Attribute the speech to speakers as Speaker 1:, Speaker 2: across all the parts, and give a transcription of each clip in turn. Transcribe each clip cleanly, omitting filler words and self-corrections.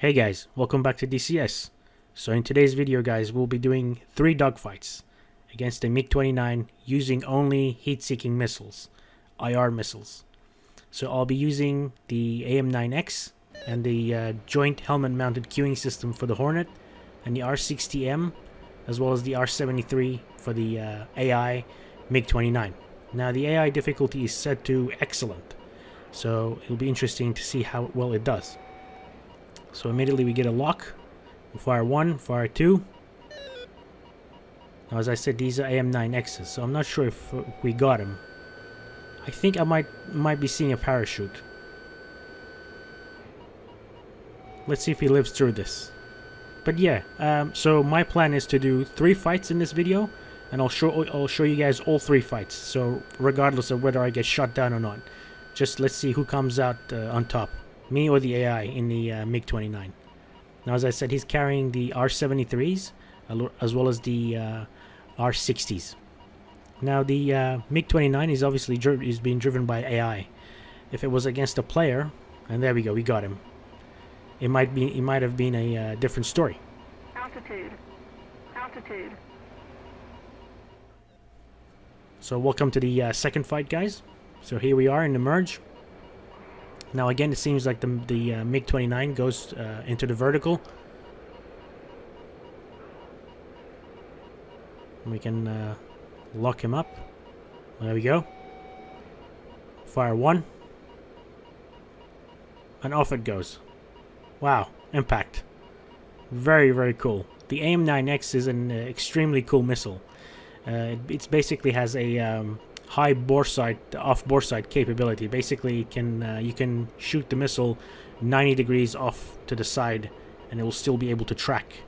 Speaker 1: Hey guys, welcome back to DCS. So in today's video guys, we'll be doing 3 dogfights against the MiG-29 using only heat-seeking missiles, IR missiles. So I'll be using the AIM-9X and the joint helmet-mounted queuing system for the Hornet and the R-60M as well as the R-73 for the AI MiG-29. Now the AI difficulty is set to excellent, so it'll be interesting to see how well it does. So immediately we get a lock. We fire 1, fire 2. Now as I said, these are AIM-9Xs, so I'm not sure if we got him. I think I might be seeing a parachute. Let's see if he lives through this. But yeah, so my plan is to do 3 fights in this video, and I'll show you guys all 3 fights. So regardless of whether I get shot down or not, just let's see who comes out on top. Me or the AI in the MiG-29. Now, as I said, he's carrying the R-73s as well as the R-60s. Now, the MiG-29 is obviously being driven by AI. If it was against a player, and there we go, we got him. It might have been a different story.
Speaker 2: Altitude.
Speaker 1: So, welcome to the second fight, guys. So here we are in the merge. Now again, it seems like the MiG-29 goes into the vertical. We can lock him up. There we go. Fire 1. And off it goes. Wow, impact. Very, very cool. The AIM-9X is an extremely cool missile. It basically has a high off bore sight capability. Basically, you can shoot the missile 90 degrees off to the side, and it will still be able to track.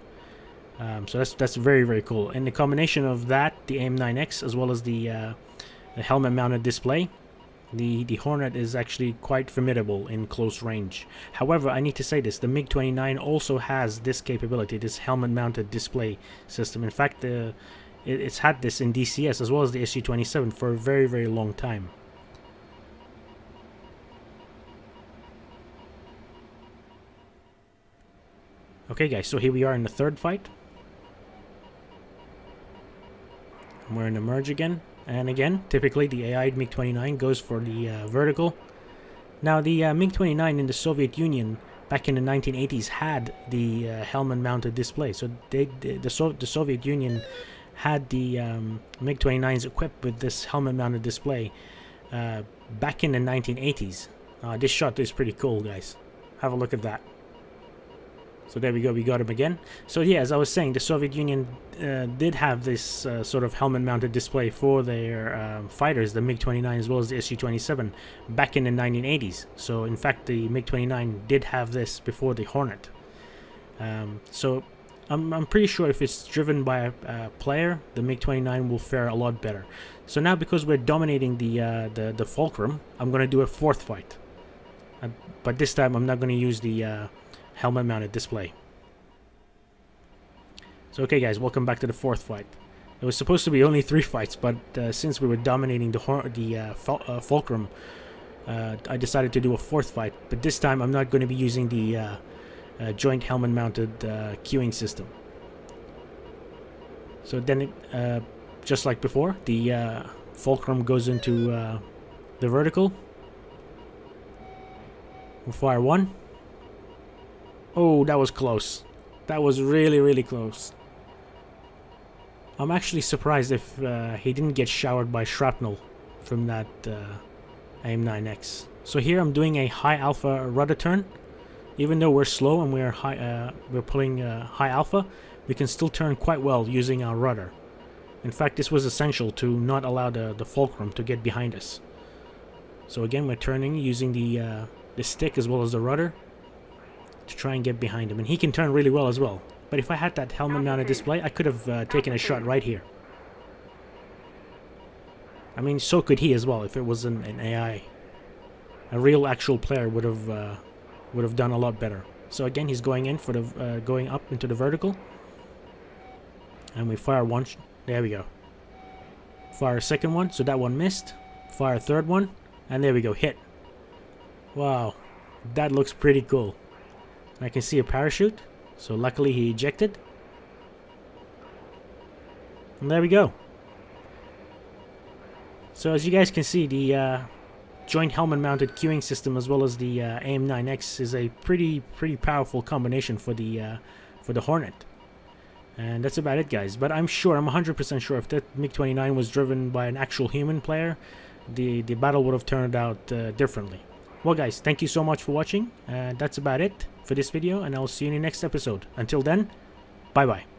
Speaker 1: So that's very, very cool. And the combination of that, the AIM-9X, as well as the helmet-mounted display, the Hornet is actually quite formidable in close range. However, I need to say this: the MiG-29 also has this capability, this helmet-mounted display system. In fact, it's had this in DCS as well as the SU-27 for a very, very long time. Okay guys, so here we are in the third fight. And we're in the merge again. And again, typically the AI MiG-29 goes for the vertical. Now the MiG-29 in the Soviet Union back in the 1980s had the helmet-mounted display. So the Soviet Union had the MiG-29s equipped with this helmet-mounted display back in the 1980s. This shot is pretty cool, guys. Have a look at that. So there we go, we got him again. So yeah, as I was saying, the Soviet Union did have this sort of helmet-mounted display for their fighters, the MiG-29 as well as the SU-27, back in the 1980s. So in fact, the MiG-29 did have this before the Hornet. So I'm pretty sure if it's driven by a player, the MiG-29 will fare a lot better. So now, because we're dominating the Fulcrum, I'm going to do a 4th fight. But this time I'm not going to use the helmet-mounted display. So okay guys, welcome back to the 4th fight. It was supposed to be only 3 fights, but since we were dominating the Fulcrum, I decided to do a 4th fight. But this time I'm not going to be using the joint helmet-mounted queuing system. So then, just like before, the Fulcrum goes into the vertical. We'll fire 1. Oh, that was close. That was really, really close. I'm actually surprised if he didn't get showered by shrapnel from that AIM-9X. So here I'm doing a high alpha rudder turn. Even though we're slow and we're pulling high alpha, we can still turn quite well using our rudder. In fact, this was essential to not allow the Fulcrum to get behind us. So again, we're turning using the stick as well as the rudder to try and get behind him. And he can turn really well as well. But if I had that helmet-mounted display, I could have taken a shot right here. I mean, so could he as well if it was an AI. A real actual player would have done a lot better. So again, he's going in for the going up into the vertical, and we fire 1. There we go. Fire a 2nd one, so that one missed. Fire a 3rd one, and there we go, hit. Wow, that looks pretty cool. I can see a parachute, so luckily he ejected. And there we go. So as you guys can see, the joint helmet mounted queuing system as well as the AIM-9X is a pretty powerful combination for the Hornet. And that's about it, guys. But I'm 100% sure if that MiG-29 was driven by an actual human player, the battle would have turned out differently. Well, guys, thank you so much for watching. That's about it for this video, and I'll see you in the next episode. Until then, bye-bye.